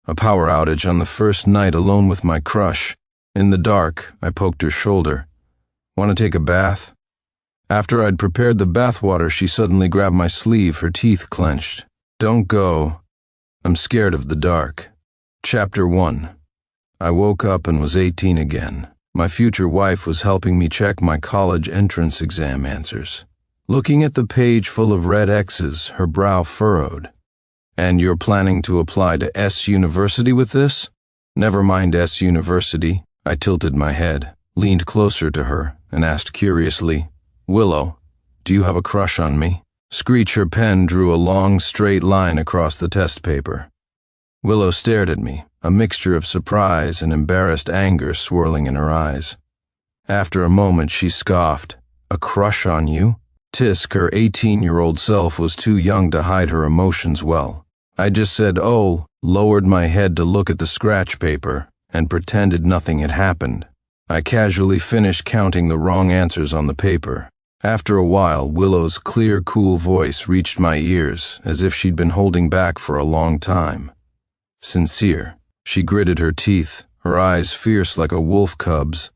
A power outage on the first night alone with my crush. In the dark, I poked her shoulder. Want to take a bath? After I'd prepared the bathwater, she suddenly grabbed my sleeve, her teeth clenched. Don't go. I'm scared of the dark. Chapter 1. I woke up and was 18 again. My future wife was helping me check my college entrance exam answers. Looking at the page full of red X's, her brow furrowed. And you're planning to apply to S University with this? Never mind S University. I tilted my head, leaned closer to her, and asked curiously, Willow, do you have a crush on me? Screech, her pen drew a long, straight line across the test paper. Willow stared at me, a mixture of surprise and embarrassed anger swirling in her eyes. After a moment, she scoffed. A crush on you? Tisk, her 18-year-old self, was too young to hide her emotions well. I just said, oh, lowered my head to look at the scratch paper, and pretended nothing had happened. I casually finished counting the wrong answers on the paper. After a while, Willow's clear, cool voice reached my ears, as if she'd been holding back for a long time. Sincere. She gritted her teeth, her eyes fierce like a wolf cub's.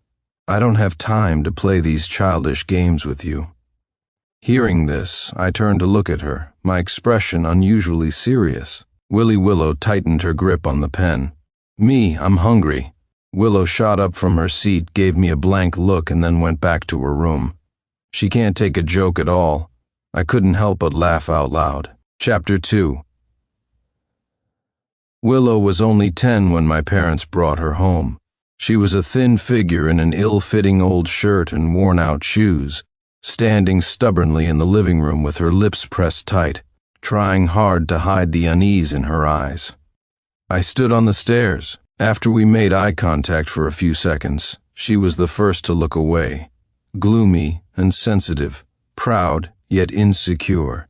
I don't have time to play these childish games with you. Hearing this, I turned to look at her, my expression unusually serious. Willow tightened her grip on the pen. Me, I'm hungry. Willow shot up from her seat, gave me a blank look, and then went back to her room. She can't take a joke at all. I couldn't help but laugh out loud. Chapter 2. Willow was only 10 when my parents brought her home. She was a thin figure in an ill-fitting old shirt and worn-out shoes, standing stubbornly in the living room with her lips pressed tight, trying hard to hide the unease in her eyes. I stood on the stairs. After we made eye contact for a few seconds, she was the first to look away, gloomy and sensitive, proud yet insecure.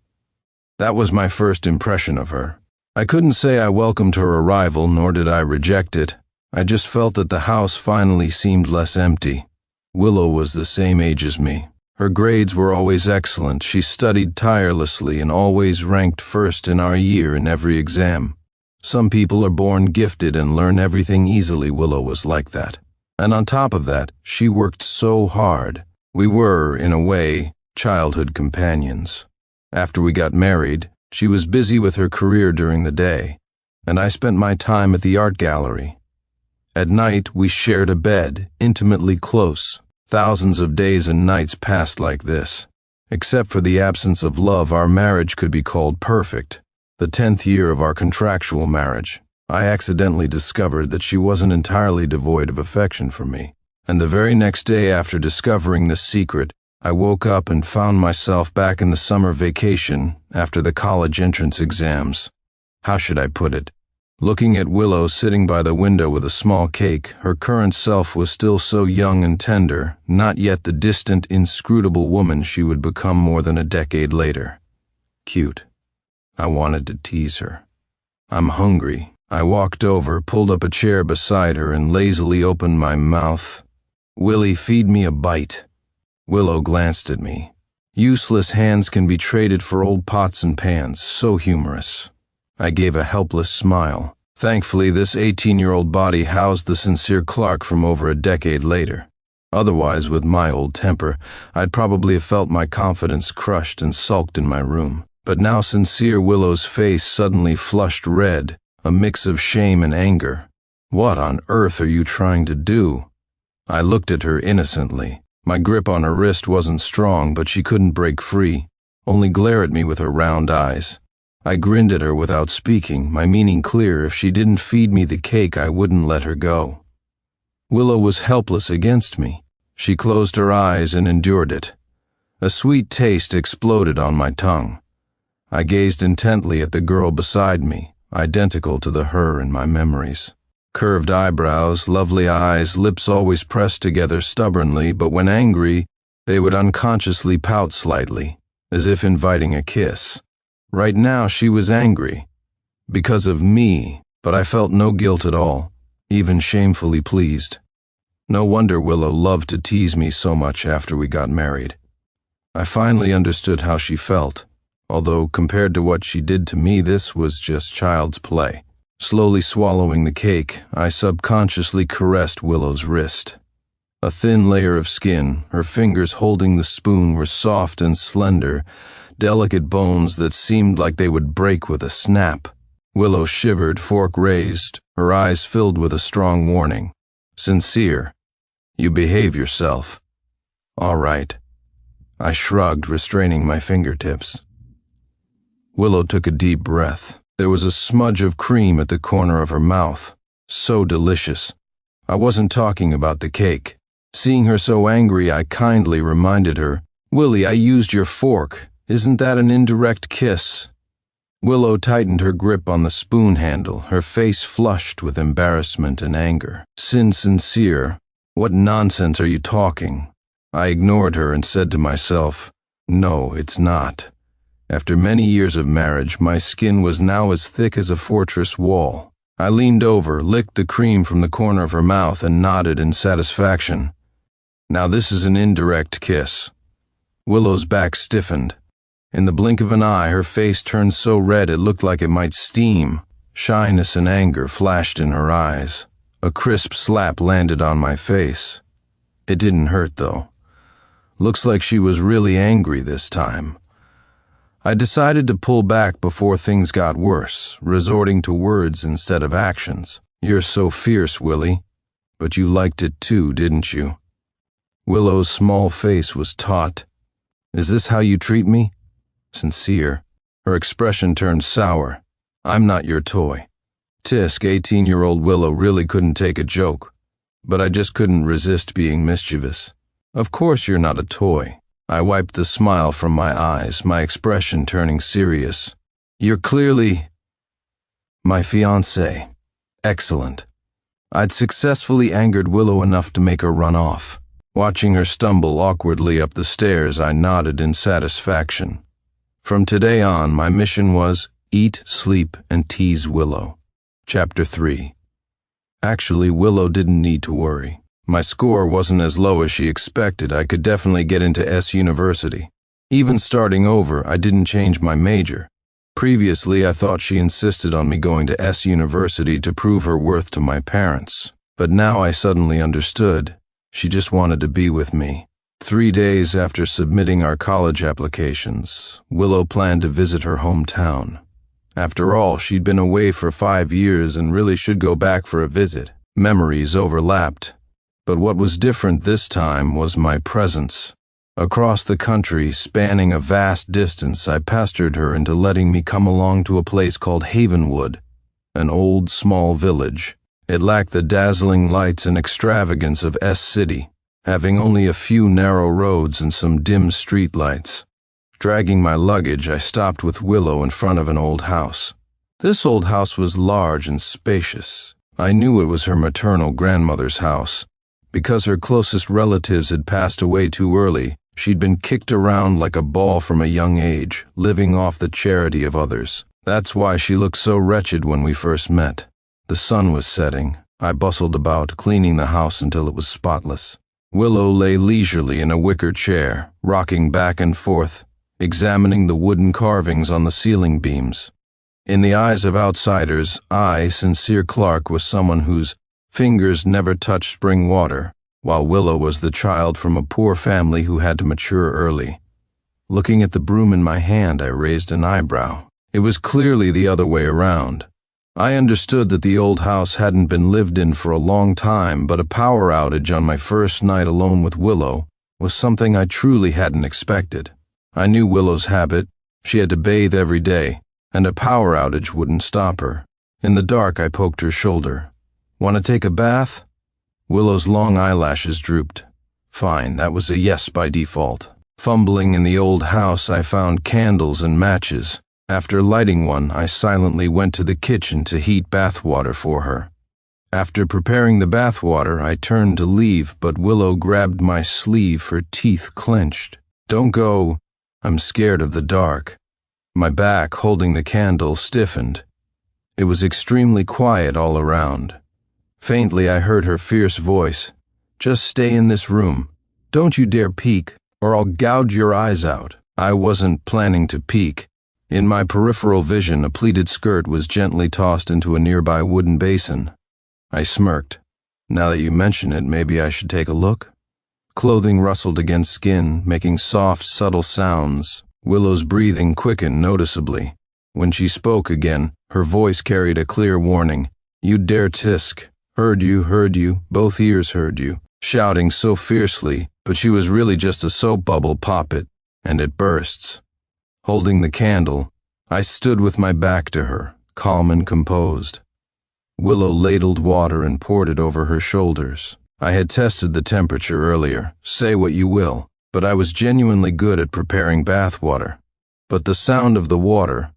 That was my first impression of her. I couldn't say I welcomed her arrival, nor did I reject it. I just felt that the house finally seemed less empty. Willow was the same age as me. Her grades were always excellent. She studied tirelessly and always ranked first in our year in every exam. Some people are born gifted and learn everything easily. Willow was like that. And on top of that, she worked so hard. We were, in a way, childhood companions. After we got married, she was busy with her career during the day, and I spent my time at the art gallery. At night, we shared a bed, intimately close. Thousands of days and nights passed like this. Except for the absence of love, our marriage could be called perfect. The 10th year of our contractual marriage, I accidentally discovered that she wasn't entirely devoid of affection for me. And the very next day after discovering this secret, I woke up and found myself back in the summer vacation after the college entrance exams. How should I put it? Looking at Willow sitting by the window with a small cake, her current self was still so young and tender, not yet the distant, inscrutable woman she would become more than a decade later. Cute. I wanted to tease her. I'm hungry. I walked over, pulled up a chair beside her, and lazily opened my mouth. Willie, feed me a bite. Willow glanced at me. Useless hands can be traded for old pots and pans, so humorous. I gave a helpless smile. Thankfully, this 18-year-old body housed the sincere Clark from over a decade later. Otherwise, with my old temper, I'd probably have felt my confidence crushed and sulked in my room. But now sincere Willow's face suddenly flushed red, a mix of shame and anger. What on earth are you trying to do? I looked at her innocently. My grip on her wrist wasn't strong, but she couldn't break free, only glare at me with her round eyes. I grinned at her without speaking, my meaning clear. If she didn't feed me the cake, I wouldn't let her go. Willow was helpless against me. She closed her eyes and endured it. A sweet taste exploded on my tongue. I gazed intently at the girl beside me, identical to the her in my memories. Curved eyebrows, lovely eyes, lips always pressed together stubbornly, but when angry, they would unconsciously pout slightly, as if inviting a kiss. Right now she was angry. Because of me, but I felt no guilt at all, even shamefully pleased. No wonder Willow loved to tease me so much after we got married. I finally understood how she felt, although compared to what she did to me, this was just child's play. Slowly swallowing the cake, I subconsciously caressed Willow's wrist. A thin layer of skin, her fingers holding the spoon were soft and slender, delicate bones that seemed like they would break with a snap. Willow shivered, fork raised, her eyes filled with a strong warning. Sincere. You behave yourself. All right. I shrugged, restraining my fingertips. Willow took a deep breath. There was a smudge of cream at the corner of her mouth. So delicious. I wasn't talking about the cake. Seeing her so angry, I kindly reminded her, Willie, I used your fork. Isn't that an indirect kiss? Willow tightened her grip on the spoon handle, her face flushed with embarrassment and anger. Sincere, what nonsense are you talking? I ignored her and said to myself, no, it's not. After many years of marriage, my skin was now as thick as a fortress wall. I leaned over, licked the cream from the corner of her mouth, and nodded in satisfaction. Now this is an indirect kiss. Willow's back stiffened. In the blink of an eye, her face turned so red it looked like it might steam. Shyness and anger flashed in her eyes. A crisp slap landed on my face. It didn't hurt, though. Looks like she was really angry this time. I decided to pull back before things got worse, resorting to words instead of actions. You're so fierce, Willie. But you liked it too, didn't you? Willow's small face was taut. Is this how you treat me? Sincere. Her expression turned sour. I'm not your toy. Tisk, 18-year-old Willow really couldn't take a joke, but I just couldn't resist being mischievous. Of course you're not a toy. I wiped the smile from my eyes, my expression turning serious. You're clearly my fiancé. Excellent. I'd successfully angered Willow enough to make her run off. Watching her stumble awkwardly up the stairs, I nodded in satisfaction. From today on, my mission was eat, sleep, and tease Willow. Chapter 3. Actually, Willow didn't need to worry. My score wasn't as low as she expected. I could definitely get into S University. Even starting over, I didn't change my major. Previously, I thought she insisted on me going to S University to prove her worth to my parents. But now I suddenly understood. She just wanted to be with me. 3 days after submitting our college applications, Willow planned to visit her hometown. After all, she'd been away for 5 years and really should go back for a visit. Memories overlapped. But what was different this time was my presence. Across the country, spanning a vast distance, I pestered her into letting me come along to a place called Havenwood, an old, small village. It lacked the dazzling lights and extravagance of S City, having only a few narrow roads and some dim street lights. Dragging my luggage, I stopped with Willow in front of an old house. This old house was large and spacious. I knew it was her maternal grandmother's house. Because her closest relatives had passed away too early, she'd been kicked around like a ball from a young age, living off the charity of others. That's why she looked so wretched when we first met. The sun was setting. I bustled about, cleaning the house until it was spotless. Willow lay leisurely in a wicker chair, rocking back and forth, examining the wooden carvings on the ceiling beams. In the eyes of outsiders, I, Sincere Clark, was someone whose fingers never touched spring water, while Willow was the child from a poor family who had to mature early. Looking at the broom in my hand, I raised an eyebrow. It was clearly the other way around. I understood that the old house hadn't been lived in for a long time, but a power outage on my first night alone with Willow was something I truly hadn't expected. I knew Willow's habit. She had to bathe every day, and a power outage wouldn't stop her. In the dark, I poked her shoulder. Want to take a bath? Willow's long eyelashes drooped. Fine, that was a yes by default. Fumbling in the old house, I found candles and matches. After lighting one, I silently went to the kitchen to heat bath water for her. After preparing the bath water, I turned to leave, but Willow grabbed my sleeve, her teeth clenched. Don't go. I'm scared of the dark. My back, holding the candle, stiffened. It was extremely quiet all around. Faintly, I heard her fierce voice. Just stay in this room. Don't you dare peek, or I'll gouge your eyes out. I wasn't planning to peek. In my peripheral vision, a pleated skirt was gently tossed into a nearby wooden basin. I smirked. Now that you mention it, maybe I should take a look. Clothing rustled against skin, making soft, subtle sounds. Willow's breathing quickened noticeably. When she spoke again, her voice carried a clear warning. "You dare tisk. Heard you, both ears heard you." Shouting so fiercely, but she was really just a soap bubble poppet, and it bursts. Holding the candle, I stood with my back to her, calm and composed. Willow ladled water and poured it over her shoulders. I had tested the temperature earlier, say what you will, but I was genuinely good at preparing bath water. But the sound of the water,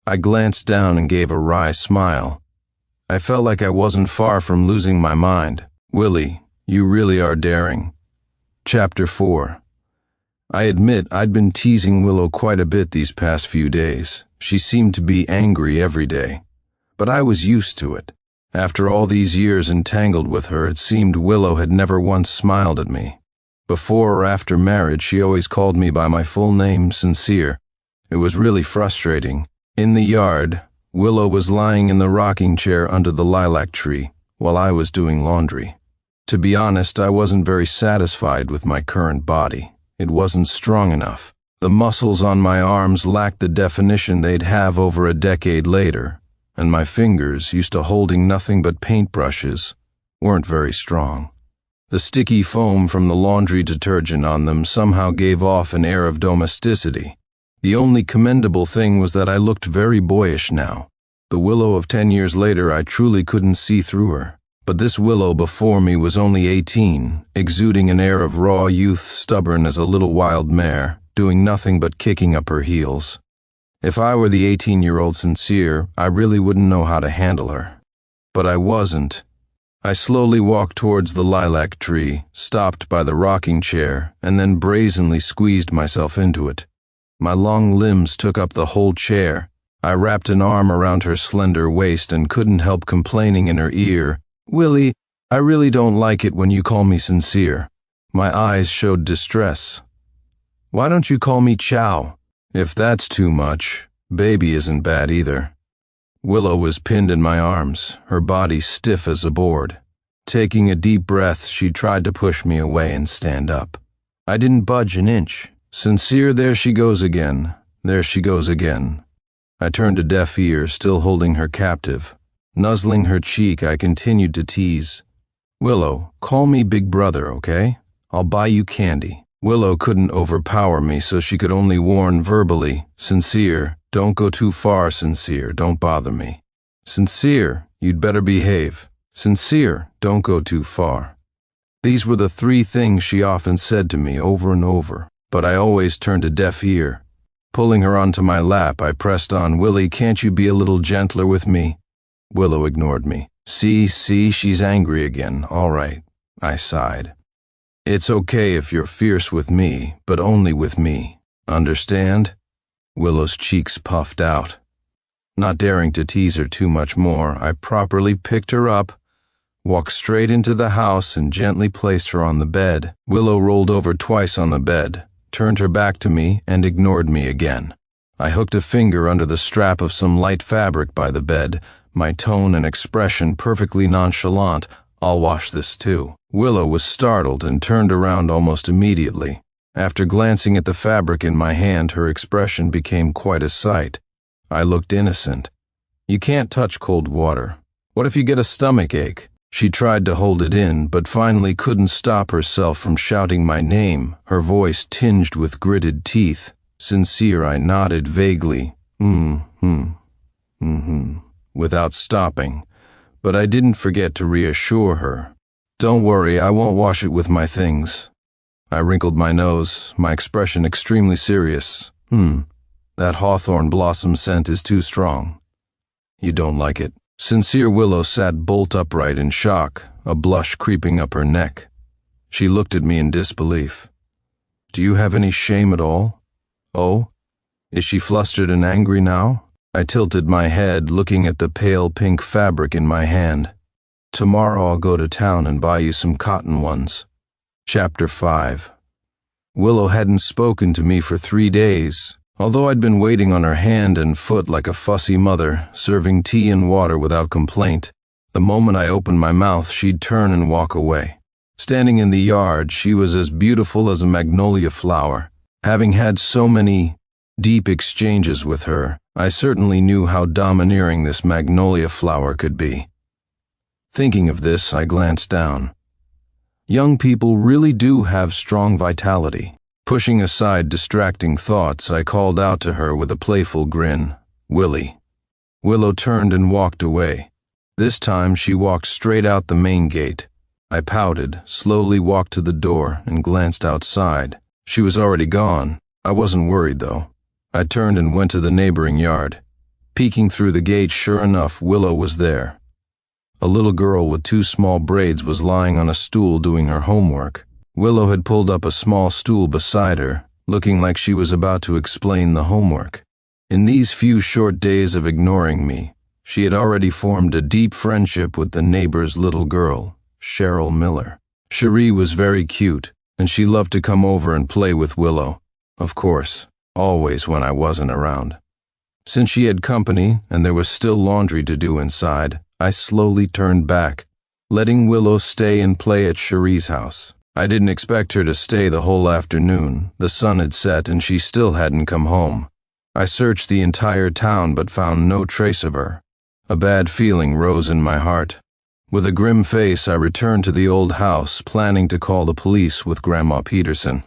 I glanced down and gave a wry smile. I felt like I wasn't far from losing my mind. "Willie, you really are daring." Chapter 4. I admit I'd been teasing Willow quite a bit these past few days. She seemed to be angry every day. But I was used to it. After all these years entangled with her, it seemed Willow had never once smiled at me. Before or after marriage, she always called me by my full name, Sincere. It was really frustrating. In the yard, Willow was lying in the rocking chair under the lilac tree, while I was doing laundry. To be honest, I wasn't very satisfied with my current body. It wasn't strong enough. The muscles on my arms lacked the definition they'd have over a decade later, and my fingers, used to holding nothing but paintbrushes, weren't very strong. The sticky foam from the laundry detergent on them somehow gave off an air of domesticity. The only commendable thing was that I looked very boyish now. The Willow of 10 years later, I truly couldn't see through her. But this Willow before me was only 18, exuding an air of raw youth, stubborn as a little wild mare, doing nothing but kicking up her heels. If I were the 18-year-old Sincere, I really wouldn't know how to handle her. But I wasn't. I slowly walked towards the lilac tree, stopped by the rocking chair, and then brazenly squeezed myself into it. My long limbs took up the whole chair. I wrapped an arm around her slender waist and couldn't help complaining in her ear, "Willie, I really don't like it when you call me Sincere." My eyes showed distress. "Why don't you call me Chow?" "If that's too much, Baby isn't bad either." Willow was pinned in my arms, her body stiff as a board. Taking a deep breath, she tried to push me away and stand up. I didn't budge an inch. "Sincere, there she goes again. There she goes again." I turned a deaf ear, still holding her captive. Nuzzling her cheek, I continued to tease. "Willow, call me Big Brother, okay? I'll buy you candy." Willow couldn't overpower me, so she could only warn verbally, "Sincere, don't go too far, Sincere, don't bother me. Sincere, you'd better behave. Sincere, don't go too far." These were the 3 things she often said to me over and over, but I always turned a deaf ear. Pulling her onto my lap, I pressed on, "Willie, can't you be a little gentler with me?" Willow ignored me. See, she's angry again. All right, I sighed. "It's okay if you're fierce with me, but only with me. Understand?" Willow's cheeks puffed out. Not daring to tease her too much more, I properly picked her up, walked straight into the house, and gently placed her on the bed. Willow rolled over twice on the bed, turned her back to me, and ignored me again. I hooked a finger under the strap of some light fabric by the bed, my tone and expression perfectly nonchalant. "I'll wash this too." Willow was startled and turned around almost immediately. After glancing at the fabric in my hand, her expression became quite a sight. I looked innocent. "You can't touch cold water. What if you get a stomach ache?" She tried to hold it in, but finally couldn't stop herself from shouting my name, her voice tinged with gritted teeth. "Sincere," I nodded vaguely. Without stopping, but I didn't forget to reassure her. "Don't worry, I won't wash it with my things." I wrinkled my nose, my expression extremely serious. That hawthorn blossom scent is too strong." "You don't like it?" Sincere Willow sat bolt upright in shock, a blush creeping up her neck. She looked at me in disbelief. "Do you have any shame at all?" "Oh? Is she flustered and angry now?" I tilted my head, looking at the pale pink fabric in my hand. "Tomorrow I'll go to town and buy you some cotton ones." Chapter 5. Willow hadn't spoken to me for 3 days. Although I'd been waiting on her hand and foot like a fussy mother, serving tea and water without complaint, the moment I opened my mouth, she'd turn and walk away. Standing in the yard, she was as beautiful as a magnolia flower. Having had so many deep exchanges with her, I certainly knew how domineering this magnolia flower could be. Thinking of this, I glanced down. Young people really do have strong vitality. Pushing aside distracting thoughts, I called out to her with a playful grin, "Willie." Willow turned and walked away. This time she walked straight out the main gate. I pouted, slowly walked to the door, and glanced outside. She was already gone. I wasn't worried, though. I turned and went to the neighboring yard. Peeking through the gate, sure enough, Willow was there. A little girl with 2 small braids was lying on a stool doing her homework. Willow had pulled up a small stool beside her, looking like she was about to explain the homework. In these few short days of ignoring me, she had already formed a deep friendship with the neighbor's little girl, Cheryl Miller. Cherie was very cute, and she loved to come over and play with Willow. Of course, always when I wasn't around. Since she had company and there was still laundry to do inside, I slowly turned back, letting Willow stay and play at Cherie's house. I didn't expect her to stay the whole afternoon. The sun had set and she still hadn't come home. I searched the entire town but found no trace of her. A bad feeling rose in my heart. With a grim face, I returned to the old house, planning to call the police with Grandma Peterson.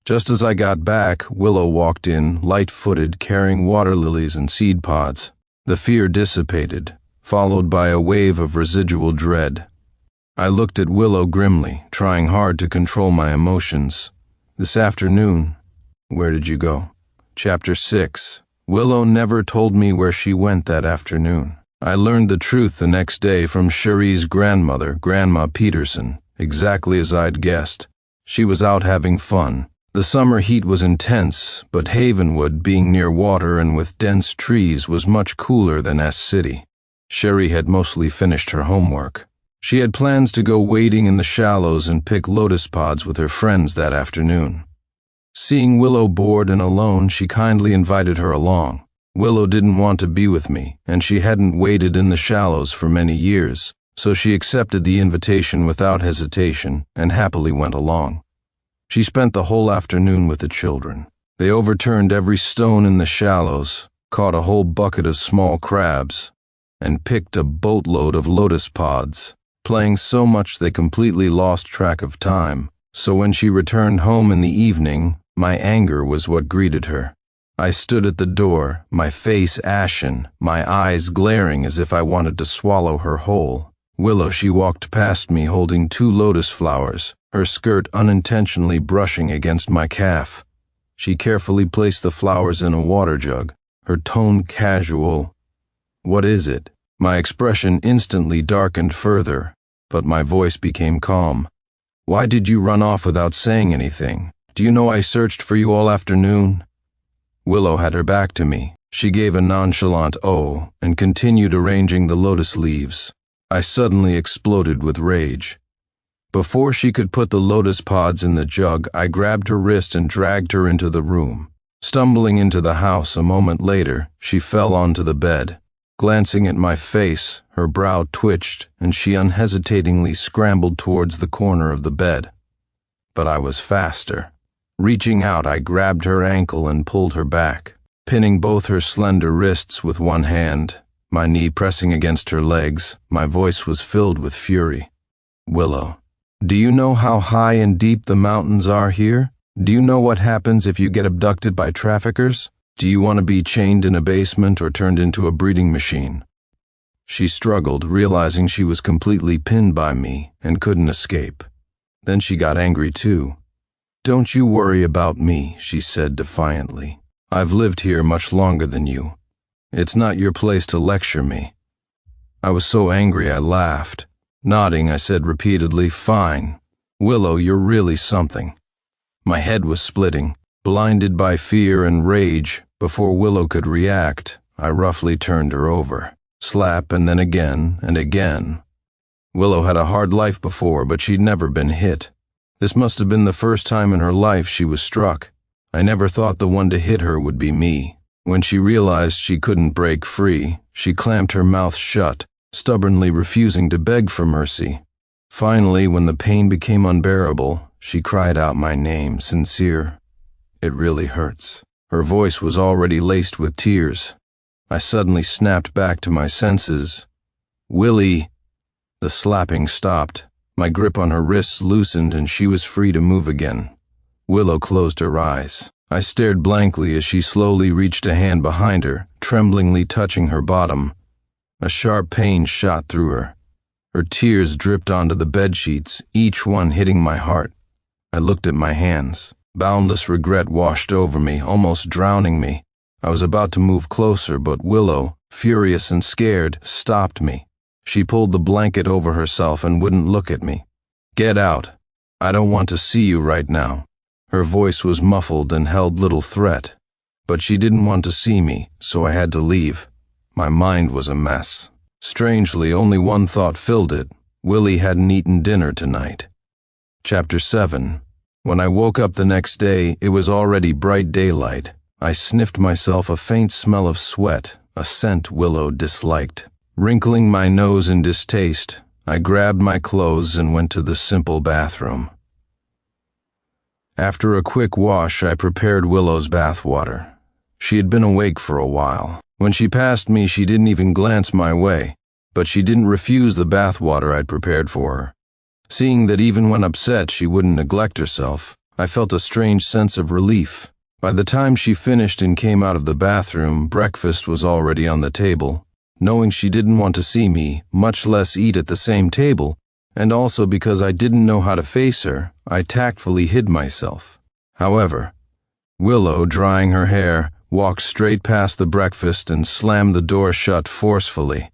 Just as I got back, Willow walked in, light-footed, carrying water lilies and seed pods. The fear dissipated, followed by a wave of residual dread. I looked at Willow grimly, trying hard to control my emotions. This afternoon, where did you go? Chapter 6. Willow never told me where she went that afternoon. I learned the truth the next day from Cherie's grandmother, Grandma Peterson, exactly as I'd guessed. She was out having fun. The summer heat was intense, but Havenwood, being near water and with dense trees, was much cooler than S City. Cherie had mostly finished her homework. She had plans to go wading in the shallows and pick lotus pods with her friends that afternoon. Seeing Willow bored and alone, she kindly invited her along. Willow didn't want to be with me, and she hadn't waded in the shallows for many years, so she accepted the invitation without hesitation and happily went along. She spent the whole afternoon with the children. They overturned every stone in the shallows, caught a whole bucket of small crabs, and picked a boatload of lotus pods, playing so much they completely lost track of time. So when she returned home in the evening, my anger was what greeted her. I stood at the door, my face ashen, my eyes glaring as if I wanted to swallow her whole. Willow, she walked past me holding 2 lotus flowers, her skirt unintentionally brushing against my calf. She carefully placed the flowers in a water jug, her tone casual. "What is it?" My expression instantly darkened further, but my voice became calm. "Why did you run off without saying anything? Do you know I searched for you all afternoon?" Willow had her back to me. She gave a nonchalant "oh" and continued arranging the lotus leaves. I suddenly exploded with rage. Before she could put the lotus pods in the jug, I grabbed her wrist and dragged her into the room. Stumbling into the house a moment later, she fell onto the bed. Glancing at my face, her brow twitched and she unhesitatingly scrambled towards the corner of the bed. But I was faster. Reaching out, I grabbed her ankle and pulled her back, pinning both her slender wrists with one hand, my knee pressing against her legs. My voice was filled with fury. "Willow, do you know how high and deep the mountains are here? Do you know what happens if you get abducted by traffickers? Do you want to be chained in a basement or turned into a breeding machine?" She struggled, realizing she was completely pinned by me and couldn't escape. Then she got angry too. "Don't you worry about me," she said defiantly. "I've lived here much longer than you. It's not your place to lecture me." I was so angry I laughed. Nodding, I said repeatedly, "Fine. Willow, you're really something." My head was splitting. Blinded by fear and rage, before Willow could react, I roughly turned her over. Slap and then again and again. Willow had a hard life before, but she'd never been hit. This must have been the first time in her life she was struck. I never thought the one to hit her would be me. When she realized she couldn't break free, she clamped her mouth shut, stubbornly refusing to beg for mercy. Finally, when the pain became unbearable, she cried out my name, Sincere. It really hurts. Her voice was already laced with tears. I suddenly snapped back to my senses. Willie! The slapping stopped. My grip on her wrists loosened and she was free to move again. Willow closed her eyes. I stared blankly as she slowly reached a hand behind her, tremblingly touching her bottom. A sharp pain shot through her. Her tears dripped onto the bedsheets, each one hitting my heart. I looked at my hands. Boundless regret washed over me, almost drowning me. I was about to move closer, but Willow, furious and scared, stopped me. She pulled the blanket over herself and wouldn't look at me. Get out. I don't want to see you right now. Her voice was muffled and held little threat. But she didn't want to see me, so I had to leave. My mind was a mess. Strangely, only one thought filled it. Willie hadn't eaten dinner tonight. Chapter 7. When I woke up the next day, it was already bright daylight. I sniffed myself a faint smell of sweat, a scent Willow disliked. Wrinkling my nose in distaste, I grabbed my clothes and went to the simple bathroom. After a quick wash, I prepared Willow's bath water. She had been awake for a while. When she passed me, she didn't even glance my way, but she didn't refuse the bath water I'd prepared for her. Seeing that even when upset she wouldn't neglect herself, I felt a strange sense of relief. By the time she finished and came out of the bathroom, breakfast was already on the table. Knowing she didn't want to see me, much less eat at the same table, and also because I didn't know how to face her, I tactfully hid myself. However, Willow, drying her hair, walked straight past the breakfast and slammed the door shut forcefully.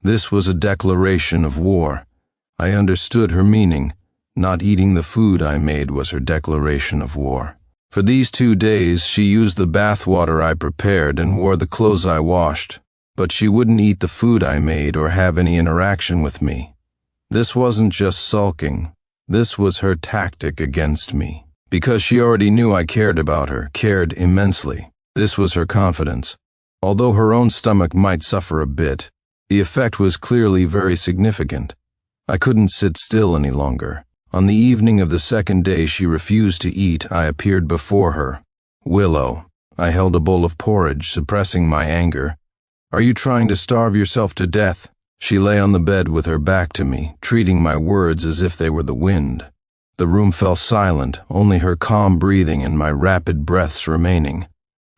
This was a declaration of war. I understood her meaning. Not eating the food I made was her declaration of war. For these 2 days, she used the bath water I prepared and wore the clothes I washed, but she wouldn't eat the food I made or have any interaction with me. This wasn't just sulking. This was her tactic against me. Because she already knew I cared about her, cared immensely. This was her confidence. Although her own stomach might suffer a bit, the effect was clearly very significant. I couldn't sit still any longer. On the evening of the second day she refused to eat, I appeared before her. Willow. I held a bowl of porridge, suppressing my anger. Are you trying to starve yourself to death? She lay on the bed with her back to me, treating my words as if they were the wind. The room fell silent, only her calm breathing and my rapid breaths remaining.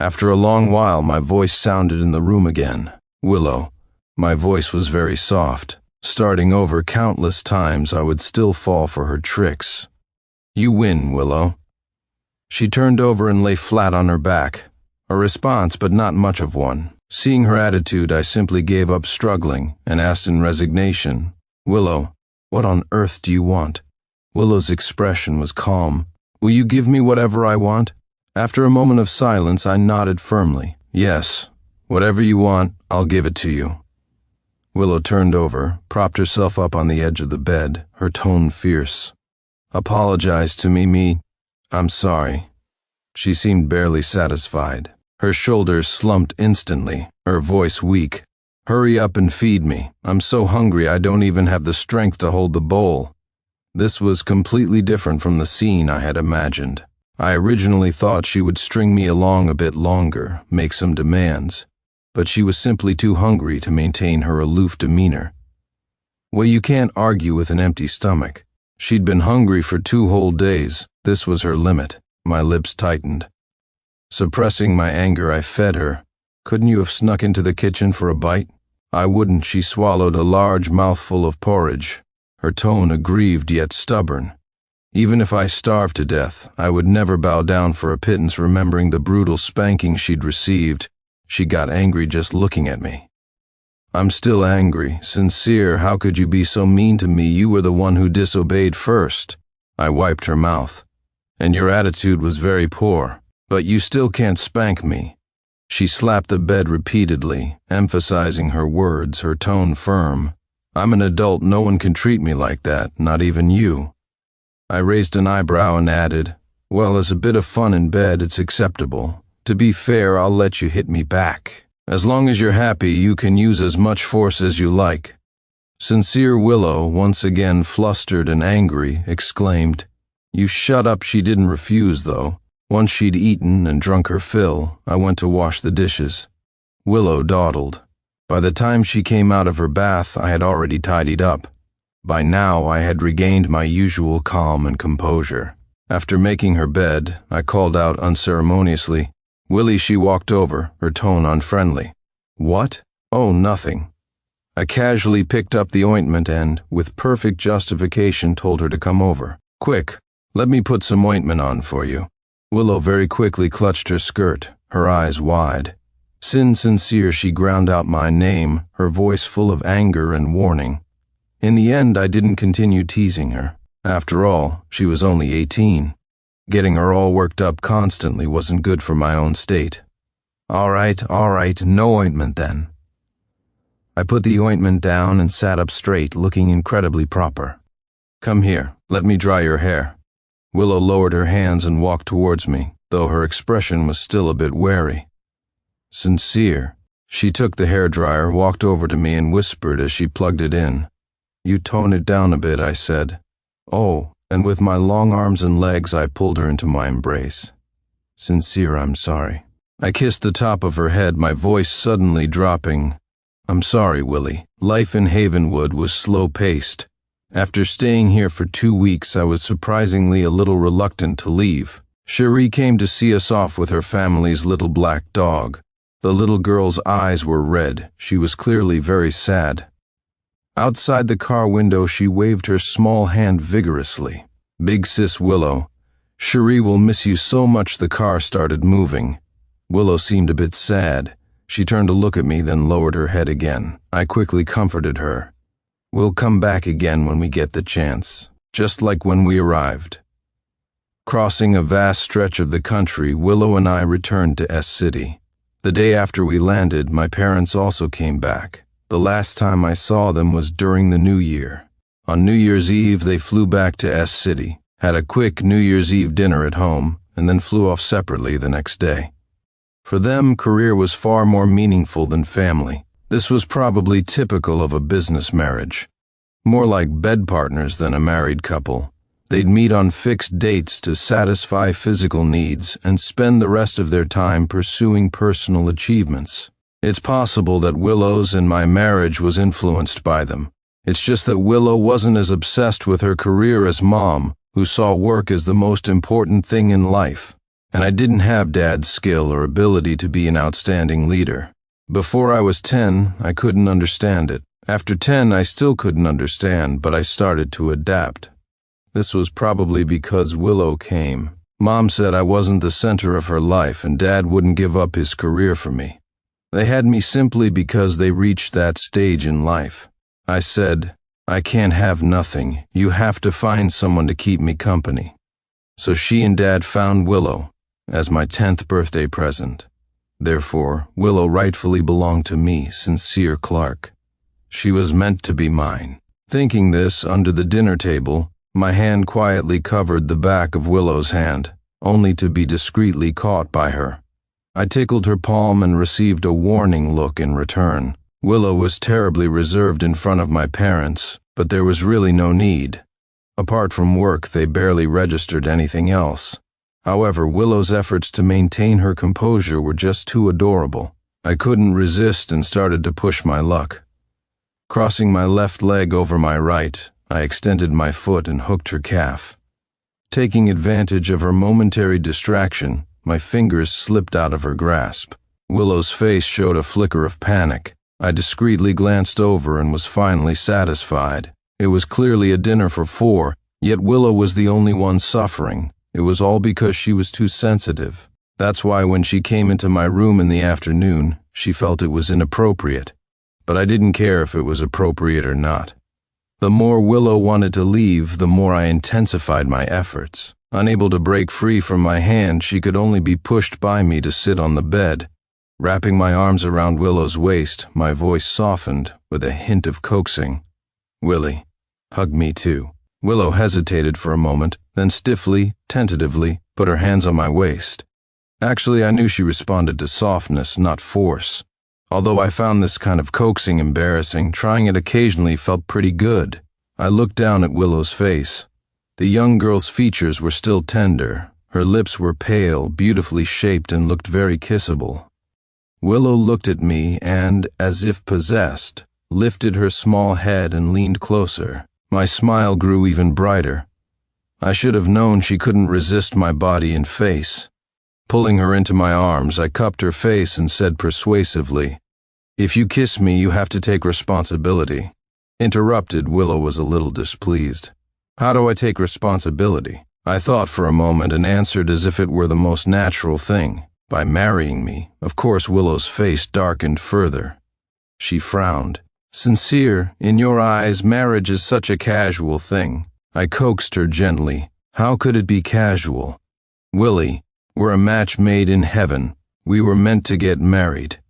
After a long while, my voice sounded in the room again. Willow. My voice was very soft. Starting over countless times, I would still fall for her tricks. You win, Willow. She turned over and lay flat on her back. A response, but not much of one. Seeing her attitude, I simply gave up struggling and asked in resignation, Willow, what on earth do you want? Willow's expression was calm. Will you give me whatever I want? After a moment of silence, I nodded firmly. Yes, whatever you want, I'll give it to you. Willow turned over, propped herself up on the edge of the bed, her tone fierce. Apologize to me. I'm sorry. She seemed barely satisfied. Her shoulders slumped instantly, her voice weak. Hurry up and feed me. I'm so hungry I don't even have the strength to hold the bowl. This was completely different from the scene I had imagined. I originally thought she would string me along a bit longer, make some demands, but she was simply too hungry to maintain her aloof demeanor. Well, you can't argue with an empty stomach. She'd been hungry for 2 whole days. This was her limit. My lips tightened. Suppressing my anger, I fed her. Couldn't you have snuck into the kitchen for a bite? I wouldn't. She swallowed a large mouthful of porridge, her tone aggrieved yet stubborn. Even if I starved to death, I would never bow down for a pittance. Remembering the brutal spanking she'd received, she got angry just looking at me. I'm still angry. Sincere, how could you be so mean to me? You were the one who disobeyed first. I wiped her mouth. And your attitude was very poor. But you still can't spank me. She slapped the bed repeatedly, emphasizing her words, her tone firm. I'm an adult. No one can treat me like that, not even you. I raised an eyebrow and added, Well, as a bit of fun in bed, it's acceptable. To be fair, I'll let you hit me back. As long as you're happy, you can use as much force as you like." Sincere Willow, once again flustered and angry, exclaimed, "You shut up." She didn't refuse, though. Once she'd eaten and drunk her fill, I went to wash the dishes. Willow dawdled. By the time she came out of her bath, I had already tidied up. By now, I had regained my usual calm and composure. After making her bed, I called out unceremoniously, "Willie." She walked over, her tone unfriendly. "What?" "Oh, nothing." I casually picked up the ointment and, with perfect justification, told her to come over. "Quick, let me put some ointment on for you." Willow very quickly clutched her skirt, her eyes wide. Sincere, she ground out my name, her voice full of anger and warning. In the end, I didn't continue teasing her. After all, she was only 18. Getting her all worked up constantly wasn't good for my own state. All right, no ointment then." I put the ointment down and sat up straight, looking incredibly proper. "Come here, let me dry your hair." Willow lowered her hands and walked towards me, though her expression was still a bit wary. "Sincere." She took the hairdryer, walked over to me, and whispered as she plugged it in. "You tone it down a bit," I said. "Oh," and with my long arms and legs I pulled her into my embrace. "Sincere, I'm sorry." I kissed the top of her head, my voice suddenly dropping. "I'm sorry, Willie." Life in Havenwood was slow-paced. After staying here for 2 weeks, I was surprisingly a little reluctant to leave. Cherie came to see us off with her family's little black dog. The little girl's eyes were red. She was clearly very sad. Outside the car window, she waved her small hand vigorously. "Big sis Willow, Cherie will miss you so much." The car started moving. Willow seemed a bit sad. She turned to look at me, then lowered her head again. I quickly comforted her. "We'll come back again when we get the chance, just like when we arrived." Crossing a vast stretch of the country, Willow and I returned to S City. The day after we landed, my parents also came back. The last time I saw them was during the New Year. On New Year's Eve, they flew back to S City, had a quick New Year's Eve dinner at home, and then flew off separately the next day. For them, career was far more meaningful than family. This was probably typical of a business marriage. More like bed partners than a married couple. They'd meet on fixed dates to satisfy physical needs and spend the rest of their time pursuing personal achievements. It's possible that Willow's and my marriage was influenced by them. It's just that Willow wasn't as obsessed with her career as Mom, who saw work as the most important thing in life. And I didn't have Dad's skill or ability to be an outstanding leader. Before I was 10, I couldn't understand it. After 10, I still couldn't understand, but I started to adapt. This was probably because Willow came. Mom said I wasn't the center of her life, and Dad wouldn't give up his career for me. They had me simply because they reached that stage in life. I said, "I can't have nothing. You have to find someone to keep me company." So she and Dad found Willow as my 10th birthday present. Therefore, Willow rightfully belonged to me, Sincere Clark. She was meant to be mine. Thinking this, under the dinner table, my hand quietly covered the back of Willow's hand, only to be discreetly caught by her. I tickled her palm and received a warning look in return. Willow was terribly reserved in front of my parents, but there was really no need. Apart from work, they barely registered anything else. However, Willow's efforts to maintain her composure were just too adorable. I couldn't resist and started to push my luck. Crossing my left leg over my right, I extended my foot and hooked her calf. Taking advantage of her momentary distraction, my fingers slipped out of her grasp. Willow's face showed a flicker of panic. I discreetly glanced over and was finally satisfied. It was clearly a dinner for 4, yet Willow was the only one suffering. It was all because she was too sensitive. That's why when she came into my room in the afternoon, she felt it was inappropriate. But I didn't care if it was appropriate or not. The more Willow wanted to leave, the more I intensified my efforts. Unable to break free from my hand, she could only be pushed by me to sit on the bed. Wrapping my arms around Willow's waist, my voice softened with a hint of coaxing. "Willie, hug me too." Willow hesitated for a moment, then stiffly, tentatively, put her hands on my waist. Actually, I knew she responded to softness, not force. Although I found this kind of coaxing embarrassing, trying it occasionally felt pretty good. I looked down at Willow's face. The young girl's features were still tender. Her lips were pale, beautifully shaped, and looked very kissable. Willow looked at me and, as if possessed, lifted her small head and leaned closer. My smile grew even brighter. I should have known she couldn't resist my body and face. Pulling her into my arms, I cupped her face and said persuasively, "If you kiss me, you have to take responsibility." Interrupted, Willow was a little displeased. "How do I take responsibility?" I thought for a moment and answered as if it were the most natural thing. "By marrying me." Of course, Willow's face darkened further. She frowned. "Sincere, in your eyes, marriage is such a casual thing." I coaxed her gently. "How could it be casual? Willie, we're a match made in heaven. We were meant to get married."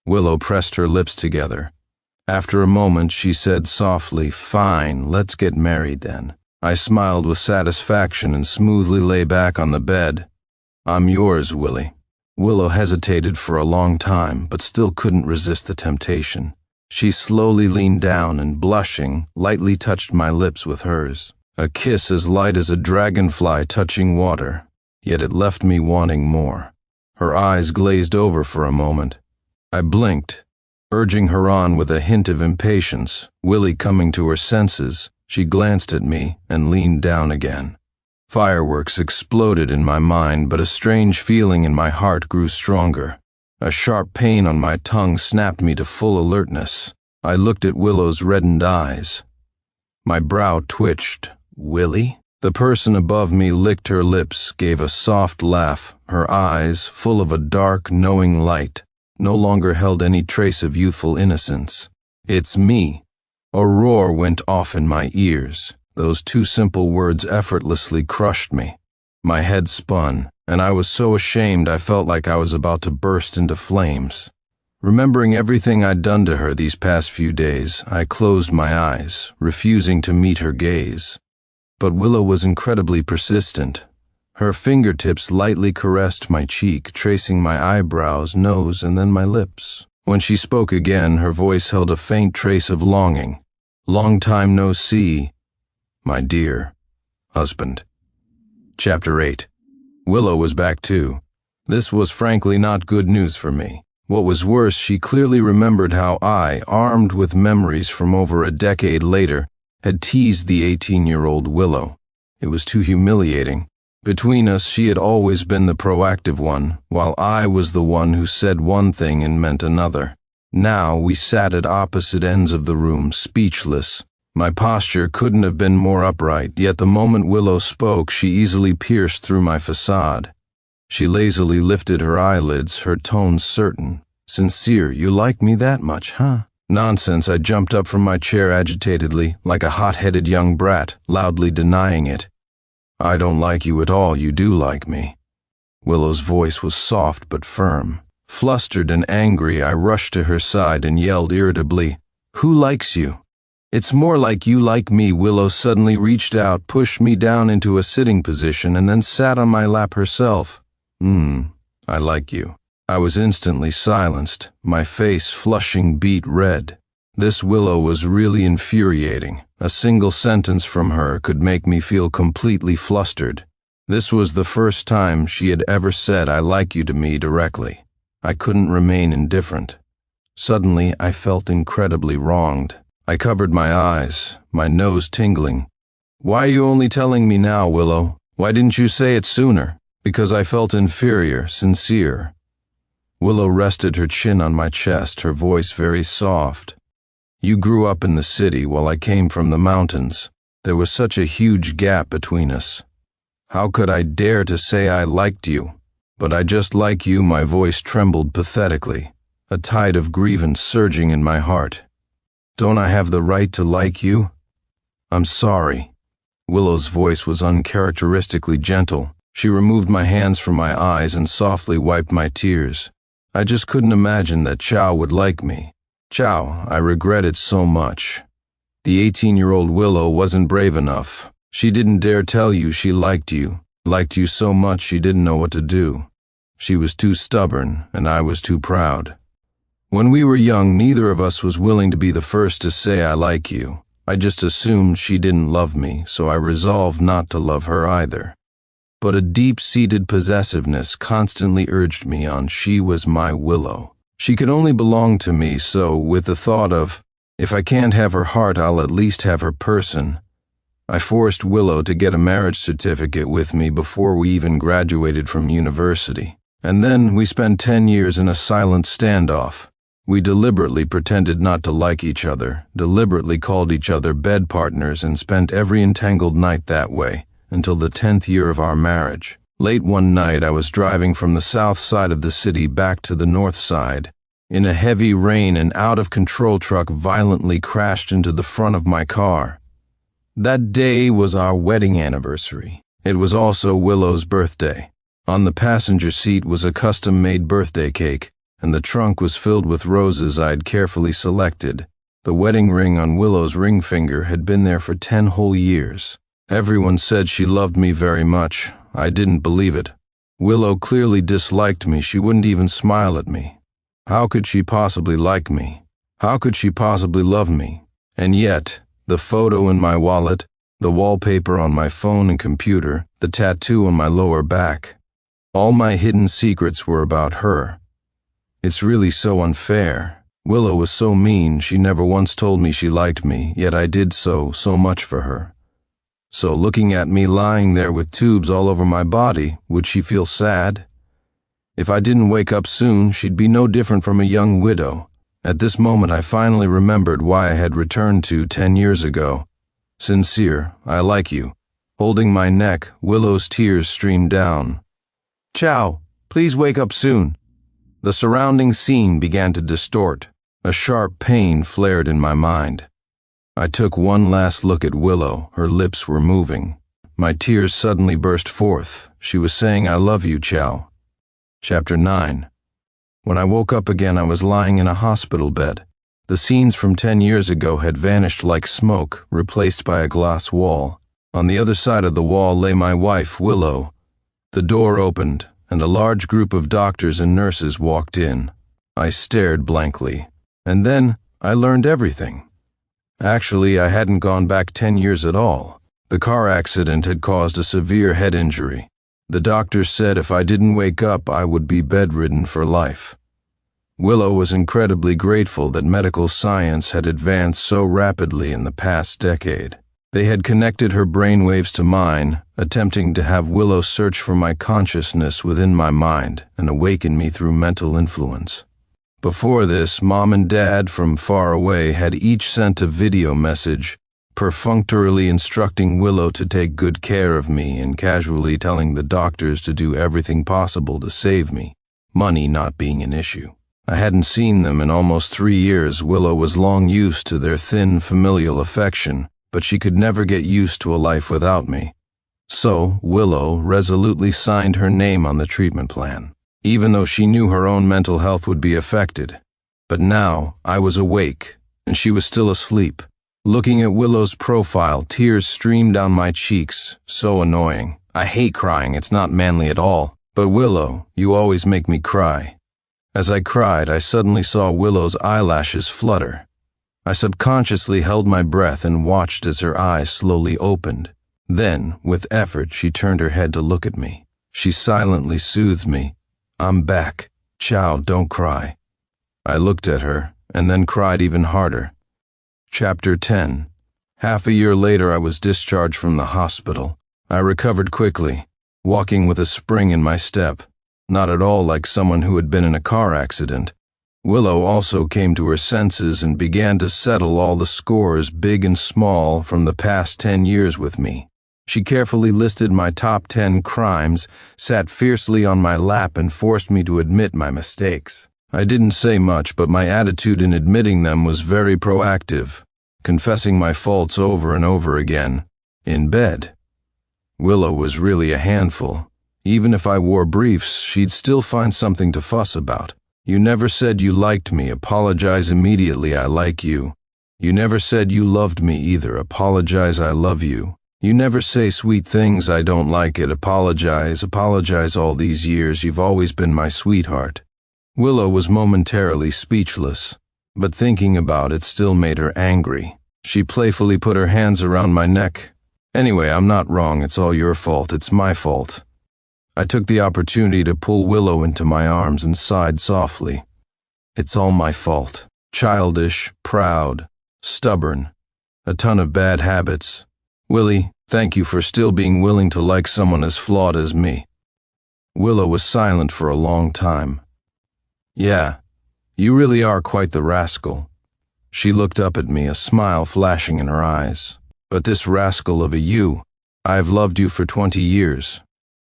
Willow pressed her lips together. After a moment, she said softly, "Fine, let's get married then." I smiled with satisfaction and smoothly lay back on the bed. "I'm yours, Willie." Willow hesitated for a long time, but still couldn't resist the temptation. She slowly leaned down and, blushing, lightly touched my lips with hers. A kiss as light as a dragonfly touching water, yet it left me wanting more. Her eyes glazed over for a moment. I blinked, urging her on with a hint of impatience. Willie coming to her senses, she glanced at me and leaned down again. Fireworks exploded in my mind, but a strange feeling in my heart grew stronger. A sharp pain on my tongue snapped me to full alertness. I looked at Willow's reddened eyes. My brow twitched. "Willie?" The person above me licked her lips, gave a soft laugh. Her eyes, full of a dark, knowing light, no longer held any trace of youthful innocence. "It's me." A roar went off in my ears. Those two simple words effortlessly crushed me. My head spun, and I was so ashamed I felt like I was about to burst into flames. Remembering everything I'd done to her these past few days, I closed my eyes, refusing to meet her gaze. But Willow was incredibly persistent. Her fingertips lightly caressed my cheek, tracing my eyebrows, nose, and then my lips. When she spoke again, her voice held a faint trace of longing. "Long time no see, my dear husband." Chapter 8. Willow was back too. This was frankly not good news for me. What was worse, she clearly remembered how I, armed with memories from over a decade later, had teased the 18-year-old Willow. It was too humiliating. Between us, she had always been the proactive one, while I was the one who said one thing and meant another. Now we sat at opposite ends of the room, speechless. My posture couldn't have been more upright, yet the moment Willow spoke, she easily pierced through my facade. She lazily lifted her eyelids, her tone certain. "Sincere, you like me that much, huh?" "Nonsense," I jumped up from my chair agitatedly, like a hot-headed young brat, loudly denying it. "I don't like you at all, you do like me." Willow's voice was soft but firm. Flustered and angry, I rushed to her side and yelled irritably, "Who likes you?" "It's more like you like me." Willow suddenly reached out, pushed me down into a sitting position, and then sat on my lap herself. I like you." I was instantly silenced, my face flushing beet red. This Willow was really infuriating. A single sentence from her could make me feel completely flustered. This was the first time she had ever said "I like you" to me directly. I couldn't remain indifferent. Suddenly, I felt incredibly wronged. I covered my eyes, my nose tingling. "Why are you only telling me now, Willow? Why didn't you say it sooner?" "Because I felt inferior, sincere." Willow rested her chin on my chest, her voice very soft. "You grew up in the city while I came from the mountains. There was such a huge gap between us. How could I dare to say I liked you? But I just like you." My voice trembled pathetically, a tide of grievance surging in my heart. "Don't I have the right to like you?" "I'm sorry." Willow's voice was uncharacteristically gentle. She removed my hands from my eyes and softly wiped my tears. "I just couldn't imagine that Chow would like me. Chow, I regret it so much. The 18-year-old Willow wasn't brave enough. She didn't dare tell you she liked you so much she didn't know what to do. She was too stubborn, and I was too proud. When we were young, neither of us was willing to be the first to say I like you. I just assumed she didn't love me, so I resolved not to love her either. But a deep-seated possessiveness constantly urged me on. She was my Willow. She could only belong to me, so with the thought of, if I can't have her heart, I'll at least have her person, I forced Willow to get a marriage certificate with me before we even graduated from university. And then we spent 10 years in a silent standoff. We deliberately pretended not to like each other, deliberately called each other bed partners, and spent every entangled night that way, until the 10th year of our marriage. Late one night, I was driving from the south side of the city back to the north side. In a heavy rain, an out-of-control truck violently crashed into the front of my car. That day was our wedding anniversary. It was also Willow's birthday. On the passenger seat was a custom-made birthday cake, and the trunk was filled with roses I'd carefully selected. The wedding ring on Willow's ring finger had been there for 10 whole years. Everyone said she loved me very much. I didn't believe it. Willow clearly disliked me. She wouldn't even smile at me. How could she possibly like me? How could she possibly love me? And yet, the photo in my wallet, the wallpaper on my phone and computer, the tattoo on my lower back, all my hidden secrets were about her. It's really so unfair. Willow was so mean. She never once told me she liked me, yet I did so much for her. So looking at me lying there with tubes all over my body, would she feel sad? If I didn't wake up soon, she'd be no different from a young widow. At this moment, I finally remembered why I had returned to 10 years ago. Sincere, I like you. Holding my neck, Willow's tears streamed down. Ciao, please wake up soon. The surrounding scene began to distort. A sharp pain flared in my mind. I took one last look at Willow. Her lips were moving. My tears suddenly burst forth. She was saying, I love you, Ciao. Chapter 9. When I woke up again, I was lying in a hospital bed. The scenes from 10 years ago had vanished like smoke, replaced by a glass wall. On the other side of the wall lay my wife, Willow. The door opened, and a large group of doctors and nurses walked in. I stared blankly. And then I learned everything. Actually, I hadn't gone back 10 years at all. The car accident had caused a severe head injury. The doctors said if I didn't wake up, I would be bedridden for life. Willow was incredibly grateful that medical science had advanced so rapidly in the past decade. They had connected her brainwaves to mine, attempting to have Willow search for my consciousness within my mind and awaken me through mental influence. Before this, Mom and Dad from far away had each sent a video message, perfunctorily instructing Willow to take good care of me and casually telling the doctors to do everything possible to save me, money not being an issue. I hadn't seen them in almost 3 years. Willow was long used to their thin familial affection, but she could never get used to a life without me. So, Willow resolutely signed her name on the treatment plan, even though she knew her own mental health would be affected. But now, I was awake, and she was still asleep. Looking at Willow's profile, tears streamed down my cheeks. So annoying. I hate crying, it's not manly at all. But Willow, you always make me cry. As I cried, I suddenly saw Willow's eyelashes flutter. I subconsciously held my breath and watched as her eyes slowly opened. Then, with effort, she turned her head to look at me. She silently soothed me. I'm back. Ciao, don't cry. I looked at her, and then cried even harder. Chapter 10. Half a year later, I was discharged from the hospital. I recovered quickly, walking with a spring in my step, not at all like someone who had been in a car accident. Willow also came to her senses and began to settle all the scores, big and small, from the past 10 years with me. She carefully listed my top 10 crimes, sat fiercely on my lap, and forced me to admit my mistakes. I didn't say much, but my attitude in admitting them was very proactive, confessing my faults over and over again, in bed. Willow was really a handful. Even if I wore briefs, she'd still find something to fuss about. You never said you liked me. Apologize immediately. I like you. You never said you loved me either. Apologize. I love you. You never say sweet things, I don't like it. Apologize all these years. You've always been my sweetheart. Willow was momentarily speechless, but thinking about it still made her angry. She playfully put her hands around my neck. Anyway, I'm not wrong. It's all your fault. It's my fault. I took the opportunity to pull Willow into my arms and sighed softly. It's all my fault. Childish, proud, stubborn, a ton of bad habits. Willie, thank you for still being willing to like someone as flawed as me. Willow was silent for a long time. Yeah, you really are quite the rascal. She looked up at me, a smile flashing in her eyes. But this rascal of a you, I've loved you for 20 years.